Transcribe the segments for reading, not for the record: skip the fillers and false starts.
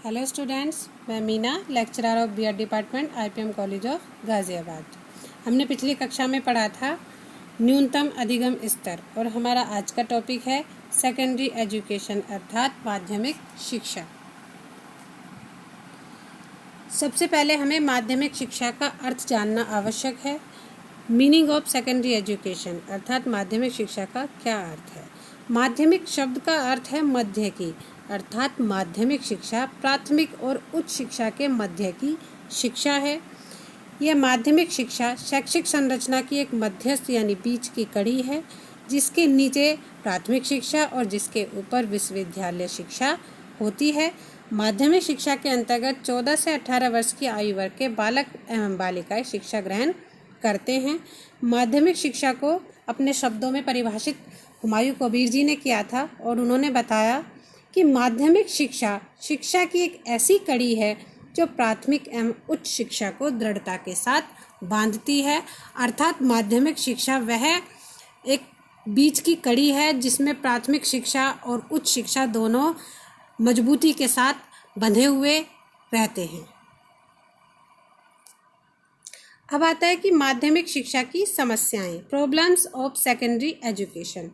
Hello students, मैं Meena, lecturer of BEd department IPM college of Ghaziabad. हमने पिछली कक्षा में पढ़ा था न्यूनतम अधिगम स्तर और हमारा आज का टॉपिक है सेकेंडरी एजुकेशन अर्थात माध्यमिक शिक्षा। सबसे पहले हमें माध्यमिक शिक्षा का अर्थ जानना आवश्यक है। मीनिंग ऑफ सेकेंडरी एजुकेशन अर्थात माध्यमिक शिक्षा का क्या अर्थ है। माध्यमिक शब्द का अर्थ है मध्य की, अर्थात माध्यमिक शिक्षा प्राथमिक और उच्च शिक्षा के मध्य की शिक्षा है। यह माध्यमिक शिक्षा शैक्षिक संरचना की एक मध्यस्थ यानी बीच की कड़ी है, जिसके नीचे प्राथमिक शिक्षा और जिसके ऊपर विश्वविद्यालय शिक्षा होती है। माध्यमिक शिक्षा के अंतर्गत 14 से 18 वर्ष की आयु वर्ग के बालक एवं बालिकाएं शिक्षा ग्रहण करते हैं। माध्यमिक शिक्षा को अपने शब्दों में परिभाषित हुमायूं कबीर जी ने किया था और उन्होंने बताया कि माध्यमिक शिक्षा शिक्षा की एक ऐसी कड़ी है जो प्राथमिक एवं उच्च शिक्षा को दृढ़ता के साथ बांधती है। अर्थात माध्यमिक शिक्षा वह एक बीच की कड़ी है जिसमें प्राथमिक शिक्षा और उच्च शिक्षा दोनों मजबूती के साथ बंधे हुए रहते हैं। अब आता है कि माध्यमिक शिक्षा की समस्याएं, प्रॉब्लम्स ऑफ सेकेंडरी एजुकेशन।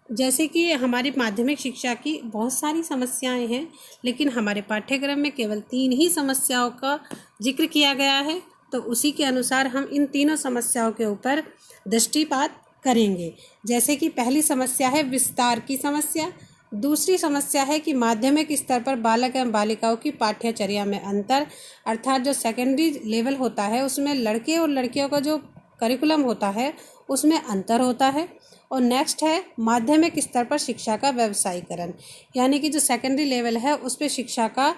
जैसे कि हमारी माध्यमिक शिक्षा की बहुत सारी समस्याएं हैं, लेकिन हमारे पाठ्यक्रम में केवल 3 ही समस्याओं का जिक्र किया गया है, तो उसी के अनुसार हम इन तीनों समस्याओं के ऊपर दृष्टिपात करेंगे। जैसे कि पहली समस्या है विस्तार की समस्या, दूसरी समस्या है कि माध्यमिक स्तर पर बालक एवं बालिकाओं की पाठ्यचर्या में अंतर, अर्थात जो सेकेंडरी लेवल होता है उसमें लड़के और लड़कियों का जो करिकुलम होता है उसमें अंतर होता है। और नेक्स्ट है माध्यमिक स्तर पर शिक्षा का व्यवसायीकरण, यानी कि जो सेकेंडरी लेवल है उस पर शिक्षा का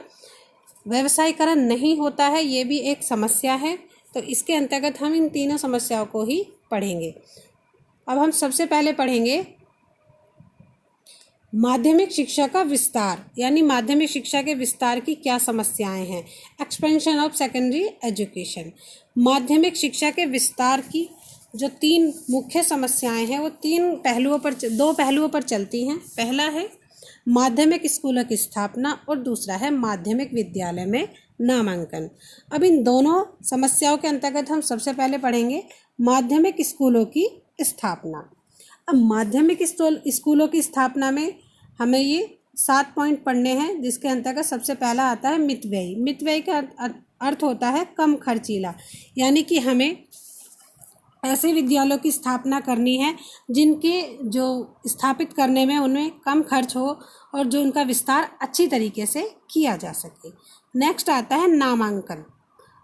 व्यवसायीकरण नहीं होता है, ये भी एक समस्या है। तो इसके अंतर्गत हम इन तीनों समस्याओं को ही पढ़ेंगे। अब हम सबसे पहले पढ़ेंगे माध्यमिक शिक्षा का विस्तार, यानी माध्यमिक शिक्षा के विस्तार की क्या समस्याएं हैं। Expansion of secondary education. माध्यमिक शिक्षा के विस्तार की जो 3 मुख्य समस्याएं हैं वो 2 पहलुओं पर चलती हैं। पहला है माध्यमिक स्कूलों की स्थापना और दूसरा है माध्यमिक विद्यालय में नामांकन। अब इन दोनों समस्याओं के अंतर्गत हम सबसे पहले पढ़ेंगे माध्यमिक स्कूलों की स्थापना। अब माध्यमिक स्कूलों की स्थापना में हमें ये 7 पॉइंट पढ़ने हैं, जिसके अंतर्गत सबसे पहला आता है मितव्ययी। मितव्ययी का अर्थ होता है कम खर्चीला, यानी कि हमें ऐसे विद्यालयों की स्थापना करनी है जिनके जो स्थापित करने में उनमें कम खर्च हो और जो उनका विस्तार अच्छी तरीके से किया जा सके। नेक्स्ट आता है नामांकन।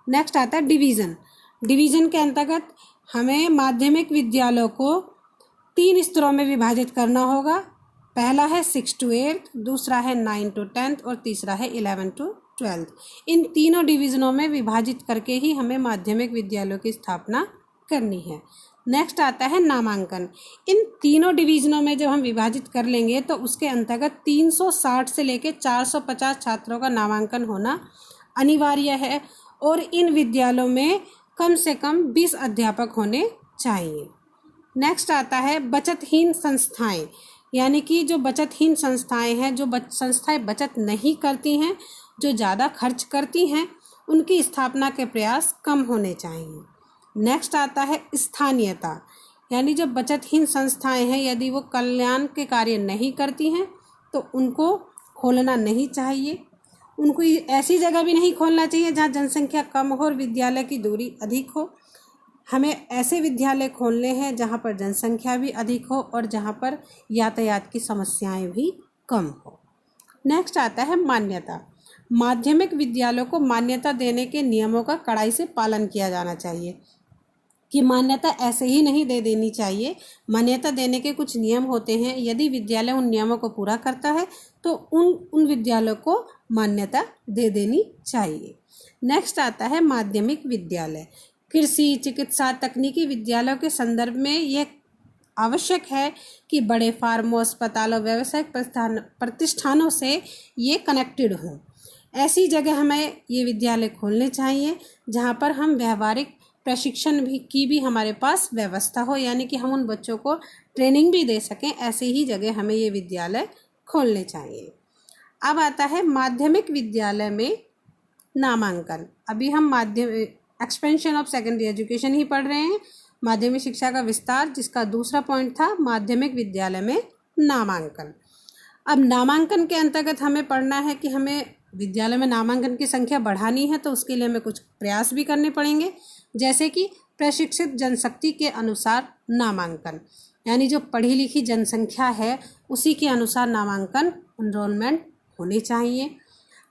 नेक्स्ट आता है डिवीज़न। डिवीज़न के अंतर्गत हमें माध्यमिक विद्यालयों को 3 स्तरों में विभाजित करना होगा। पहला है 6 to 8, दूसरा है 9 to 10 और तीसरा है 11 to 12। इन तीनों डिवीज़नों में विभाजित करके ही हमें माध्यमिक विद्यालयों की स्थापना करनी है। नेक्स्ट आता है नामांकन। इन तीनों डिवीज़नों में जब हम विभाजित कर लेंगे तो उसके अंतर्गत 360 से लेकर 450 छात्रों का नामांकन होना अनिवार्य है और इन विद्यालयों में कम से कम 20 अध्यापक होने चाहिए। नेक्स्ट आता है बचतहीन संस्थाएं, यानी कि जो बचतहीन संस्थाएं हैं, जो संस्थाएं बचत नहीं करती हैं, जो ज़्यादा खर्च करती हैं, उनकी स्थापना के प्रयास कम होने चाहिए। नेक्स्ट आता है स्थानीयता, यानी जो बचतहीन संस्थाएं हैं यदि वो कल्याण के कार्य नहीं करती हैं तो उनको खोलना नहीं चाहिए। उनको ऐसी जगह भी नहीं खोलना चाहिए जहाँ जनसंख्या कम हो और विद्यालय की दूरी अधिक हो। हमें ऐसे विद्यालय खोलने हैं जहाँ पर जनसंख्या भी अधिक हो और जहाँ पर यातायात की समस्याएं भी कम हो। नेक्स्ट आता है मान्यता। माध्यमिक विद्यालयों को मान्यता देने के नियमों का कड़ाई से पालन किया जाना चाहिए कि मान्यता ऐसे ही नहीं दे देनी चाहिए। मान्यता देने के कुछ नियम होते हैं, यदि विद्यालय उन नियमों को पूरा करता है तो उन विद्यालयों को मान्यता दे देनी चाहिए। नेक्स्ट आता है माध्यमिक विद्यालय। कृषि, चिकित्सा, तकनीकी विद्यालयों के संदर्भ में यह आवश्यक है कि बड़े फार्मों, अस्पतालों, व्यावसायिक प्रतिष्ठानों से ये कनेक्टेड हों। ऐसी जगह हमें ये विद्यालय खोलने चाहिए जहाँ पर हम व्यवहारिक प्रशिक्षण भी हमारे पास व्यवस्था हो, यानी कि हम उन बच्चों को ट्रेनिंग भी दे सकें। ऐसे ही जगह हमें ये विद्यालय खोलने चाहिए। अब आता है माध्यमिक विद्यालय में नामांकन। अभी हम एक्सपेंशन ऑफ सेकेंडरी एजुकेशन ही पढ़ रहे हैं, माध्यमिक शिक्षा का विस्तार, जिसका दूसरा पॉइंट था माध्यमिक विद्यालय में नामांकन। अब नामांकन के अंतर्गत हमें पढ़ना है कि हमें विद्यालय में नामांकन की संख्या बढ़ानी है, तो उसके लिए हमें कुछ प्रयास भी करने पड़ेंगे, जैसे कि प्रशिक्षित जनशक्ति के अनुसार नामांकन, यानी जो पढ़ी लिखी जनसंख्या है उसी के अनुसार नामांकन एनरोलमेंट होने चाहिए।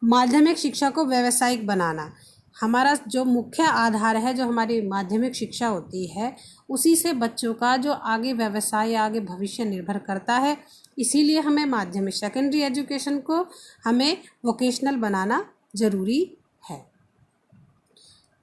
माध्यमिक शिक्षा को व्यावसायिक बनाना, हमारा जो मुख्य आधार है, जो हमारी माध्यमिक शिक्षा होती है, उसी से बच्चों का जो आगे व्यवसाय या आगे भविष्य निर्भर करता है। इसीलिए हमें माध्यमिक सेकेंडरी एजुकेशन को हमें वोकेशनल बनाना ज़रूरी है।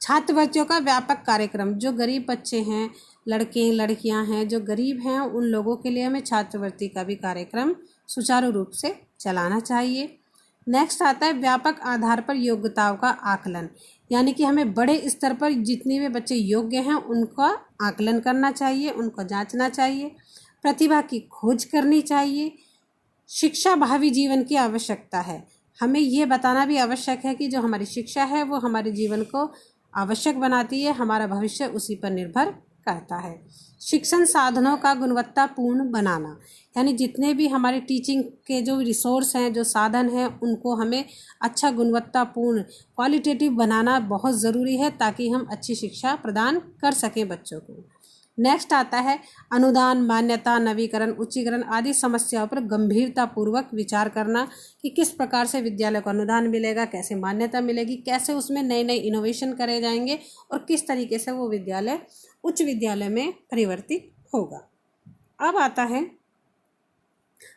छात्रवृत्तियों का व्यापक कार्यक्रम, जो गरीब बच्चे हैं, लड़के लड़कियां हैं, जो गरीब हैं, उन लोगों के लिए हमें छात्रवृत्ति का भी कार्यक्रम सुचारू रूप से चलाना चाहिए। नेक्स्ट आता है व्यापक आधार पर योग्यताओं का आकलन, यानी कि हमें बड़े स्तर पर जितने भी बच्चे योग्य हैं उनका आकलन करना चाहिए, उनको जांचना चाहिए, प्रतिभा की खोज करनी चाहिए। शिक्षा भावी जीवन की आवश्यकता है, हमें ये बताना भी आवश्यक है कि जो हमारी शिक्षा है वो हमारे जीवन को आवश्यक बनाती है, हमारा भविष्य उसी पर निर्भर करता है। शिक्षण साधनों का गुणवत्तापूर्ण बनाना, यानी जितने भी हमारे टीचिंग के जो रिसोर्स हैं, जो साधन हैं, उनको हमें अच्छा गुणवत्तापूर्ण क्वालिटेटिव बनाना बहुत ज़रूरी है, ताकि हम अच्छी शिक्षा प्रदान कर सकें बच्चों को। नेक्स्ट आता है अनुदान, मान्यता, नवीकरण, उच्चीकरण आदि समस्याओं पर गंभीरतापूर्वक विचार करना कि किस प्रकार से विद्यालय को अनुदान मिलेगा, कैसे मान्यता मिलेगी, कैसे उसमें नए नए इनोवेशन करे जाएंगे और किस तरीके से वो विद्यालय उच्च विद्यालय में परिवर्तित होगा। अब आता है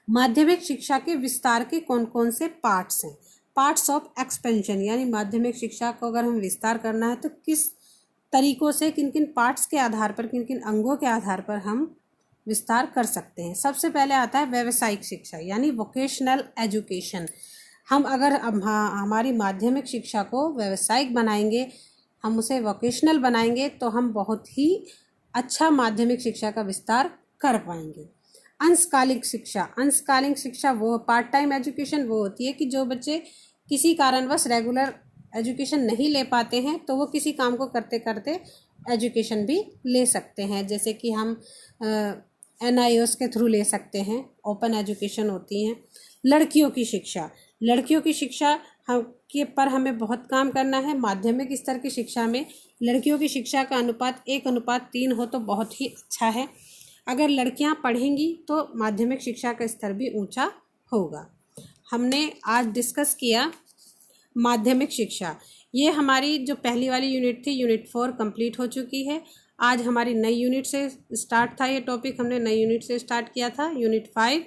माध्यमिक शिक्षा के विस्तार के कौन कौन से पार्ट्स हैं। पार्ट्स ऑफ एक्सपेंशन, यानी माध्यमिक शिक्षा को अगर हम विस्तार करना है तो किस तरीकों से, किन किन पार्ट्स के आधार पर, किन किन अंगों के आधार पर हम विस्तार कर सकते हैं। सबसे पहले आता है व्यावसायिक शिक्षा, यानी वोकेशनल एजुकेशन। हम अगर हमारी माध्यमिक शिक्षा को व्यावसायिक बनाएंगे, हम उसे वोकेशनल बनाएंगे, तो हम बहुत ही अच्छा माध्यमिक शिक्षा का विस्तार कर पाएंगे। अंशकालिक शिक्षा, अंशकालिक शिक्षा वो पार्ट टाइम एजुकेशन वो होती है कि जो बच्चे किसी कारणवश रेगुलर एजुकेशन नहीं ले पाते हैं, तो वो किसी काम को करते करते एजुकेशन भी ले सकते हैं, जैसे कि हम NIOS के थ्रू ले सकते हैं, ओपन एजुकेशन होती हैं। लड़कियों की शिक्षा, लड़कियों की शिक्षा के पर हमें बहुत काम करना है। माध्यमिक स्तर की शिक्षा में लड़कियों की शिक्षा का अनुपात 1:3 हो तो बहुत ही अच्छा है। अगर लड़कियां पढ़ेंगी तो माध्यमिक शिक्षा का स्तर भी ऊंचा होगा। हमने आज डिस्कस किया माध्यमिक शिक्षा, ये हमारी जो पहली वाली यूनिट थी, यूनिट 4 कंप्लीट हो चुकी है। आज हमारी नई यूनिट से स्टार्ट था ये टॉपिक, हमने नई यूनिट से स्टार्ट किया था, यूनिट 5,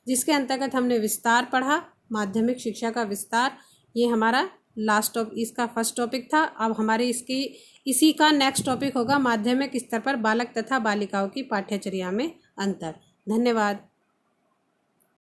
जिसके अंतर्गत हमने विस्तार पढ़ा, माध्यमिक शिक्षा का विस्तार। ये हमारा इसका फर्स्ट टॉपिक था। अब हमारे इसी का नेक्स्ट टॉपिक होगा माध्यमिक स्तर पर बालक तथा बालिकाओं की पाठ्यचर्या में अंतर। धन्यवाद।